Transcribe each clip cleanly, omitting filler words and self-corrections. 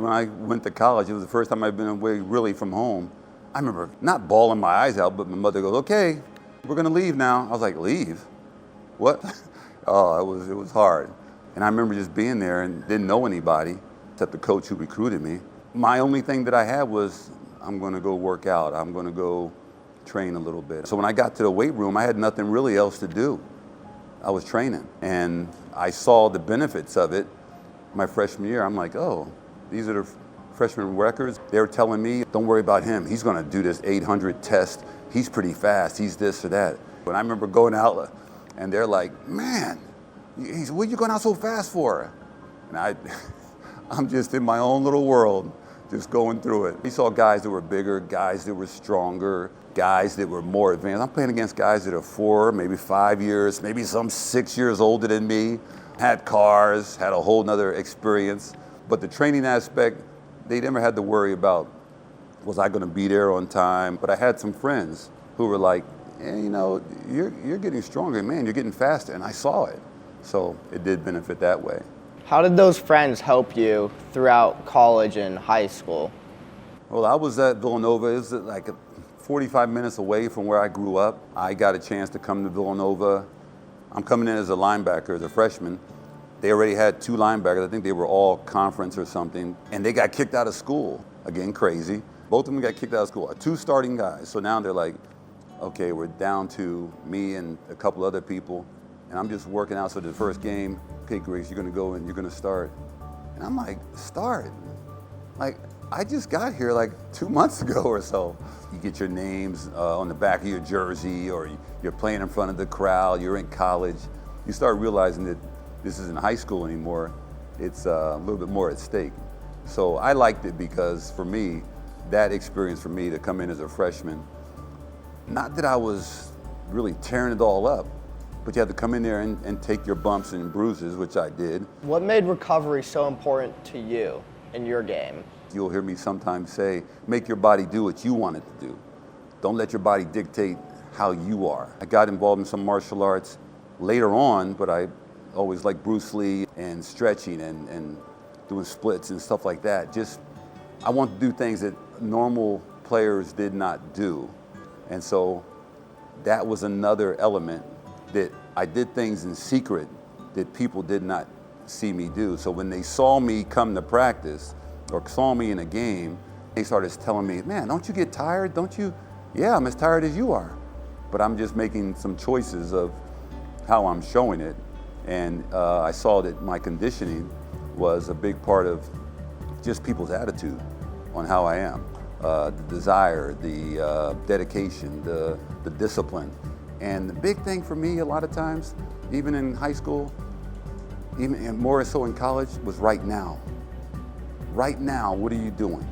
when I went to college, it was the first time I'd been away really from home. I remember not bawling my eyes out, but my mother goes, okay, we're gonna leave now. I was like, leave? What? Oh, it was hard. And I remember just being there and didn't know anybody except the coach who recruited me. My only thing that I had was, I'm gonna go work out. I'm gonna go train a little bit. So when I got to the weight room, I had nothing really else to do. I was training, and I saw the benefits of it my freshman year. I'm like, oh, these are the freshman records. They were telling me, don't worry about him. He's gonna do this 800 test. He's pretty fast. He's this or that. When I remember going out, and they're like, man, what are you going out so fast for? And I'm just in my own little world, just going through it. We saw guys that were bigger, guys that were stronger, guys that were more advanced. I'm playing against guys that are 4, maybe 5 years, maybe some 6 years older than me, had cars, had a whole nother experience. But the training aspect, they never had to worry about, was I gonna be there on time? But I had some friends who were like, yeah, you know, you're getting stronger, man, you're getting faster, and I saw it. So it did benefit that way. How did those friends help you throughout college and high school? Well, I was at Villanova. It was like 45 minutes away from where I grew up. I got a chance to come to Villanova. I'm coming in as a linebacker, as a freshman. They already had 2 linebackers. I think they were all conference or something. And they got kicked out of school. Again, crazy. Both of them got kicked out of school. 2 starting guys. So now they're like, okay, we're down to me and a couple other people. And I'm just working out. So the first game, okay, Griggs, you're gonna go and you're gonna start. And I'm like, start? Like, I just got here like 2 months ago or so. You get your names on the back of your jersey, or you're playing in front of the crowd, you're in college. You start realizing that this isn't high school anymore. It's a little bit more at stake. So I liked it because for me, that experience for me to come in as a freshman, not that I was really tearing it all up, but you had to come in there and take your bumps and bruises, which I did. What made recovery so important to you in your game? You'll hear me sometimes say, make your body do what you want it to do. Don't let your body dictate how you are. I got involved in some martial arts later on, but I always liked Bruce Lee and stretching and doing splits and stuff like that. Just, I want to do things that normal players did not do. And so that was another element that I did things in secret that people did not see me do. So when they saw me come to practice or saw me in a game, they started telling me, man, don't you get tired? Don't you? Yeah, I'm as tired as you are. But I'm just making some choices of how I'm showing it. And I saw that my conditioning was a big part of just people's attitude on how I am. The desire, the dedication, the discipline. And the big thing for me a lot of times, even in high school, even more so in college, was right now. Right now, what are you doing?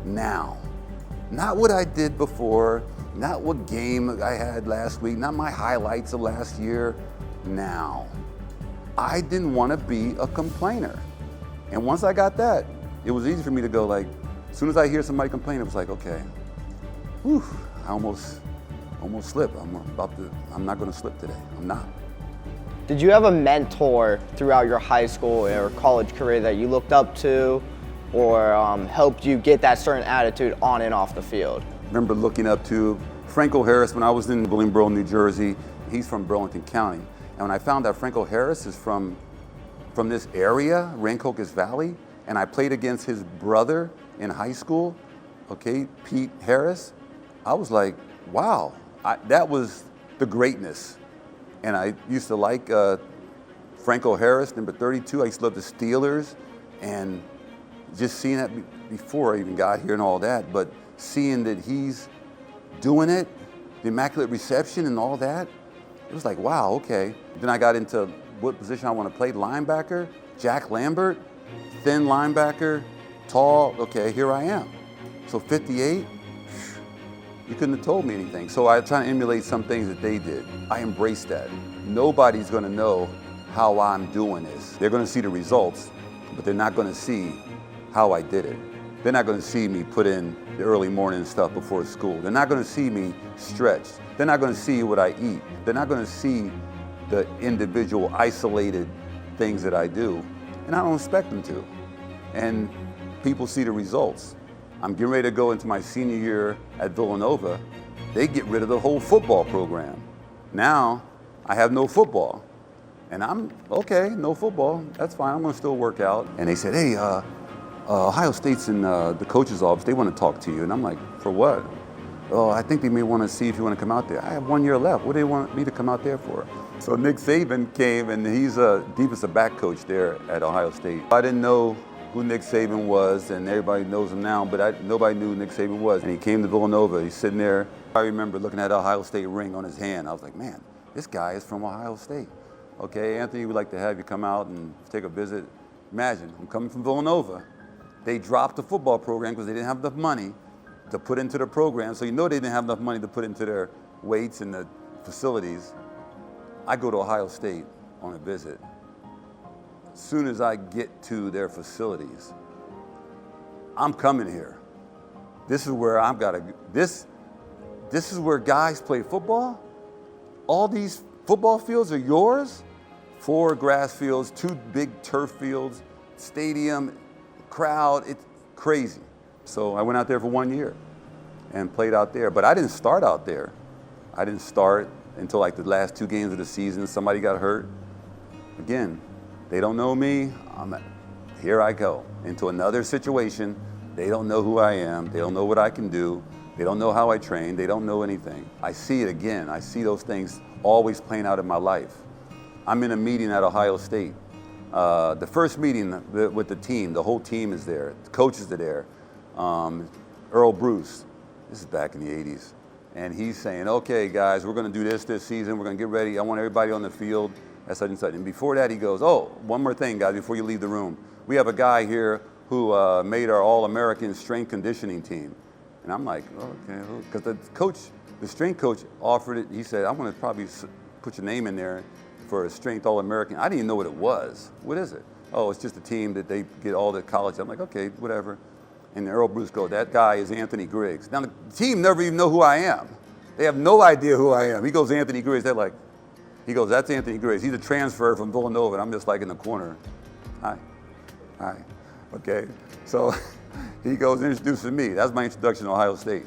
Now. Not what I did before, not what game I had last week, not my highlights of last year. Now. I didn't want to be a complainer. And once I got that, it was easy for me to go like, as soon as I hear somebody complain, it was like, okay, whew, I almost slipped. I'm not gonna slip today. I'm not. Did you have a mentor throughout your high school or college career that you looked up to or helped you get that certain attitude on and off the field? I remember looking up to Franco Harris when I was in Williamsboro, New Jersey. He's from Burlington County. And when I found out Franco Harris is from this area, Rancocas Valley, and I played against his brother in high school, okay, Pete Harris, I was like, wow, that was the greatness. And I used to like Franco Harris, number 32. I used to love the Steelers, and just seeing that before I even got here and all that, but seeing that he's doing it, the Immaculate Reception and all that, it was like, wow, okay. Then I got into what position I want to play, linebacker, Jack Lambert, thin linebacker, tall, okay, here I am. So 58, you couldn't have told me anything. So I try to emulate some things that they did. I embraced that. Nobody's gonna know how I'm doing this. They're gonna see the results, but they're not gonna see how I did it. They're not gonna see me put in the early morning stuff before school. They're not gonna see me stretch. They're not gonna see what I eat. They're not gonna see the individual isolated things that I do, and I don't expect them to. And people see the results. I'm getting ready to go into my senior year at Villanova. They get rid of the whole football program. Now, I have no football. And I'm, okay, no football, that's fine, I'm gonna still work out. And they said, hey, Ohio State's in the coach's office, they wanna talk to you. And I'm like, for what? Oh, I think they may wanna see if you wanna come out there. I have 1 year left, what do they want me to come out there for? So Nick Saban came, and he's a defensive back coach there at Ohio State. I didn't know who Nick Saban was, and everybody knows him now, but nobody knew who Nick Saban was. And he came to Villanova, he's sitting there. I remember looking at the Ohio State ring on his hand. I was like, man, this guy is from Ohio State. Okay, Anthony, we'd like to have you come out and take a visit. Imagine, I'm coming from Villanova. They dropped the football program because they didn't have enough money to put into the program. So you know they didn't have enough money to put into their weights and the facilities. I go to Ohio State on a visit. As soon as I get to their facilities, I'm coming here. This is where I've got to, this is where guys play football? All these football fields are yours? 4 grass fields, 2 big turf fields, stadium, crowd, it's crazy. So I went out there for 1 year and played out there, but I didn't start out there. I didn't start until like the last 2 games of the season. Somebody got hurt. Again, they don't know me. Here I go into another situation. They don't know who I am. They don't know what I can do. They don't know how I train. They don't know anything. I see it again. I see those things always playing out in my life. I'm in a meeting at Ohio State. The first meeting with the team, the whole team is there. The coaches are there. Earl Bruce, this is back in the 80s. And he's saying, okay, guys, we're going to do this season. We're going to get ready. I want everybody on the field at such and such. And before that, he goes, oh, one more thing, guys, before you leave the room. We have a guy here who made our All-American strength conditioning team. And I'm like, okay, because the strength coach offered it. He said, I'm going to probably put your name in there for a strength All-American. I didn't even know what it was. What is it? Oh, it's just a team that they get all the college. I'm like, okay, whatever. And Earl Bruce goes, that guy is Anthony Griggs. Now, the team never even know who I am. They have no idea who I am. He goes, Anthony Griggs. They're like, he goes, that's Anthony Griggs. He's a transfer from Villanova. And I'm just like in the corner. Hi. Okay. So he goes introducing me. That's my introduction to Ohio State.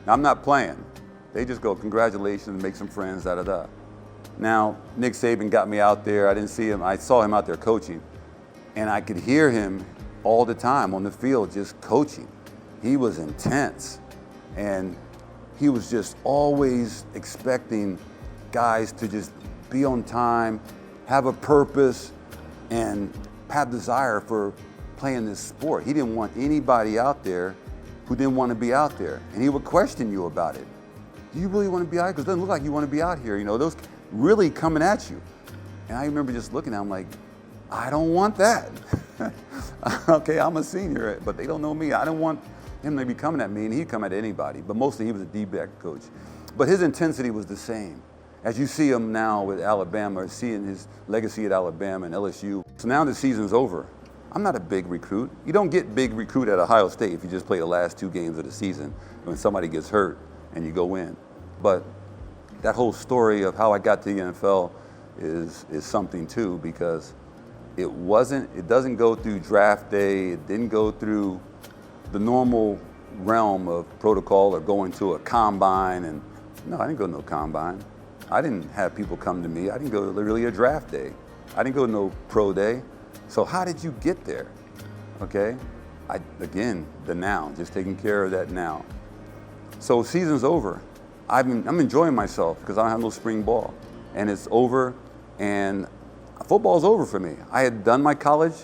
Now, I'm not playing. They just go, congratulations, make some friends, da-da-da. Now, Nick Saban got me out there. I didn't see him. I saw him out there coaching. And I could hear him all the time on the field just coaching. He was intense. And he was just always expecting guys to just be on time, have a purpose, and have desire for playing this sport. He didn't want anybody out there who didn't want to be out there. And he would question you about it. Do you really want to be out here? Because it doesn't look like you want to be out here. You know, those really coming at you. And I remember just looking at him like, I don't want that. Okay, I'm a senior, but they don't know me. I don't want him to be coming at me, and he'd come at anybody. But mostly he was a D-back coach. But his intensity was the same. As you see him now with Alabama, seeing his legacy at Alabama and LSU. So now the season's over. I'm not a big recruit. You don't get big recruit at Ohio State if you just play the last 2 games of the season when somebody gets hurt and you go in. But that whole story of how I got to the NFL is something too, because it doesn't go through draft day. It didn't go through the normal realm of protocol or going to a combine. And no, I didn't go to no combine. I didn't have people come to me. I didn't go to really a draft day. I didn't go to no pro day. So how did you get there? Okay, again, the now, just taking care of that now. So season's over. I'm enjoying myself because I don't have no spring ball. And it's over, and football's over for me. I had done my college.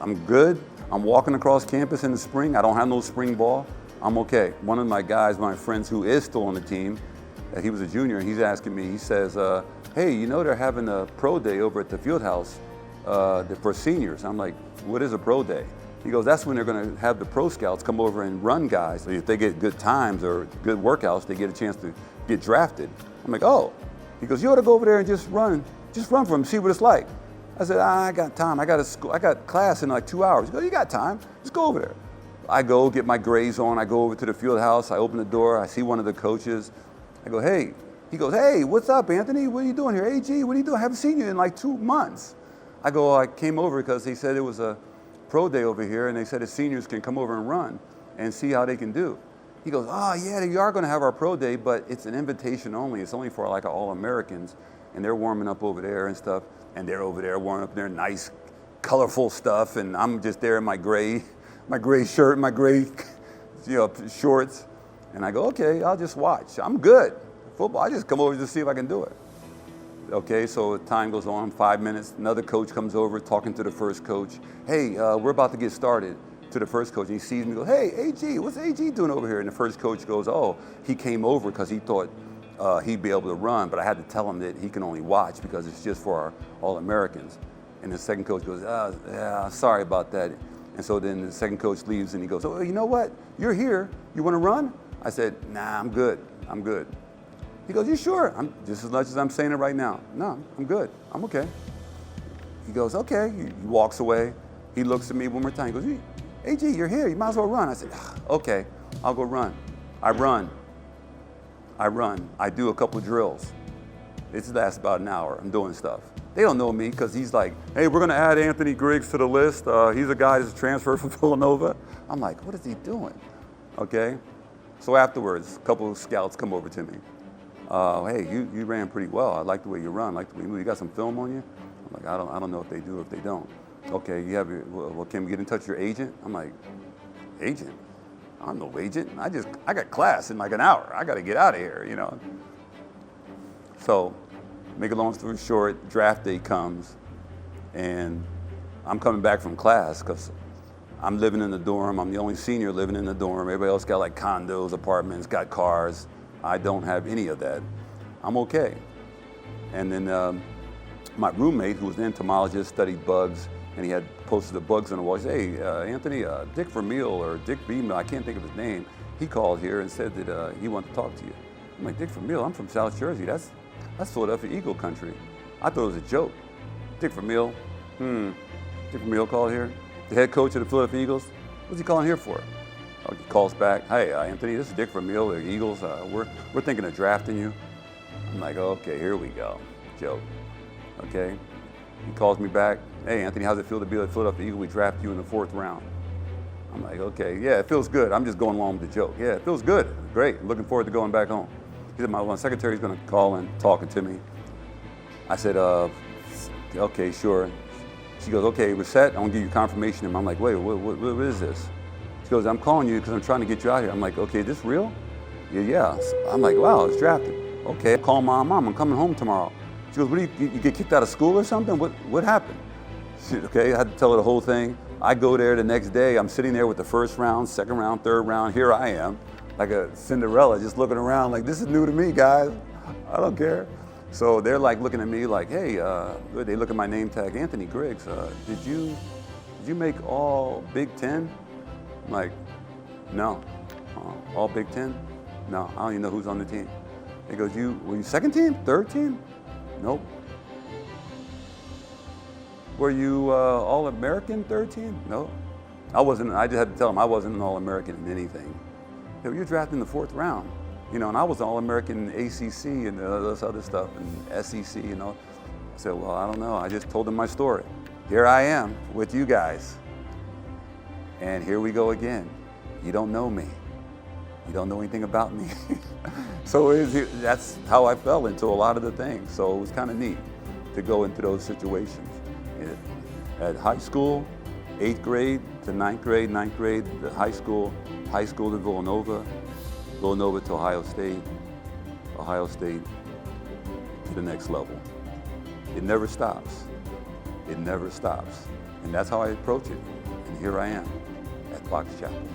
I'm good. I'm walking across campus in the spring. I don't have no spring ball. I'm okay. One of my guys, my friends who is still on the team, he was a junior, and he's asking me, he says, hey, you know they're having a pro day over at the field house for seniors. I'm like, what is a pro day? He goes, that's when they're going to have the pro scouts come over and run guys. So if they get good times or good workouts, they get a chance to get drafted. I'm like, oh. He goes, you ought to go over there and just run for them, see what it's like. I said, I got time. I got class in like 2 hours. He goes, you got time. Just go over there. I go get my grays on. I go over to the field house. I open the door. I see one of the coaches. I go, hey. He goes, hey, what's up, Anthony? What are you doing here? AG, what are you doing? I haven't seen you in like 2 months. I go, I came over because he said it was a pro day over here, and they said the seniors can come over and run and see how they can do. He goes, oh yeah, they are going to have our pro day, but it's an invitation only. It's only for like All-Americans, and they're warming up over there and stuff, and they're over there warming up their nice, colorful stuff, and I'm just there in my gray shirt, my gray, shorts, and I go, okay, I'll just watch. I'm good. Football, I just come over to see if I can do it. Okay, so time goes on, 5 minutes, another coach comes over talking to the first coach. Hey, we're about to get started. To the first coach, and he sees me and goes, hey, AG, what's AG doing over here? And the first coach goes, oh, he came over because he thought he'd be able to run, but I had to tell him that he can only watch because it's just for our All-Americans. And the second coach goes, yeah, sorry about that. And so then the second coach leaves and he goes, oh, you know what? You're here. You want to run? I said, nah, I'm good. I'm good. He goes, you sure? I'm just as much as I'm saying it right now. No, I'm good. I'm okay. He goes, okay. He walks away. He looks at me one more time. He goes, AG, you're here. You might as well run. I said, okay, I'll go run. I run. I do a couple of drills. It lasts about an hour. I'm doing stuff. They don't know me because he's like, hey, we're going to add Anthony Griggs to the list. He's a guy that's transferred from Villanova. I'm like, what is he doing? Okay. So afterwards, a couple of scouts come over to me. Hey, you ran pretty well. I like the way you run. I like the way you move. You got some film on you? I'm like, I don't know if they do or if they don't. Okay, you have well, can we get in touch with your agent? I'm like, agent? I'm no agent. I got class in like an hour. I got to get out of here, So, make a long story short, draft day comes, and I'm coming back from class because I'm living in the dorm. I'm the only senior living in the dorm. Everybody else got like condos, apartments, got cars. I don't have any of that. I'm okay. And then my roommate, who was an entomologist, studied bugs, and he had posted the bugs on the wall. He said, hey, Anthony, Dick Vermeil or Dick Beamel, I can't think of his name, he called here and said that he wanted to talk to you. I'm like, Dick Vermeil, I'm from South Jersey. That's Philadelphia Eagle country. I thought it was a joke. Dick Vermeil, Dick Vermeil called here. The head coach of the Philadelphia Eagles, what's he calling here for? He calls back, hey, Anthony, this is Dick Vermeil, the Eagles. We're thinking of drafting you. I'm like, okay, here we go, joke, okay? He calls me back, hey, Anthony, how's it feel to be a Philadelphia Eagle? We draft you in the 4th round. I'm like, okay, yeah, it feels good. I'm just going along with the joke. Yeah, it feels good, great. I'm looking forward to going back home. He said, my secretary's gonna call in, talking to me. I said, okay, sure. She goes, okay, we're set. I'm gonna give you confirmation. And I'm like, wait, what is this? She goes, I'm calling you because I'm trying to get you out here. I'm like, okay, is this real? Yeah. I'm like, wow, it's drafted. Okay, call Mom, I'm coming home tomorrow. She goes, what do you get kicked out of school or something? What happened? Okay, I had to tell her the whole thing. I go there the next day. I'm sitting there with the 1st round, 2nd round, 3rd round. Here I am, like a Cinderella, just looking around like, this is new to me, guys. I don't care. So they're like looking at me like, hey, they look at my name tag, Anthony Griggs. Did you make all Big Ten? I'm like, no. All Big Ten? No, I don't even know who's on the team. He goes, were you 2nd team, 3rd team? Nope. Were you All-American 3rd team? No. I wasn't. I just had to tell him I wasn't an All-American in anything. You're drafted in the 4th round, and I was an All-American in ACC and this other stuff and SEC, I said, well, I don't know. I just told him my story. Here I am with you guys, and here we go again. You don't know me. You don't know anything about me. So that's how I fell into a lot of the things. So it was kind of neat to go into those situations. At high school, 8th grade to 9th grade, 9th grade to high school to Villanova, Villanova to Ohio State to the next level. It never stops. It never stops. And that's how I approach it. And here I am at Fox Chapel.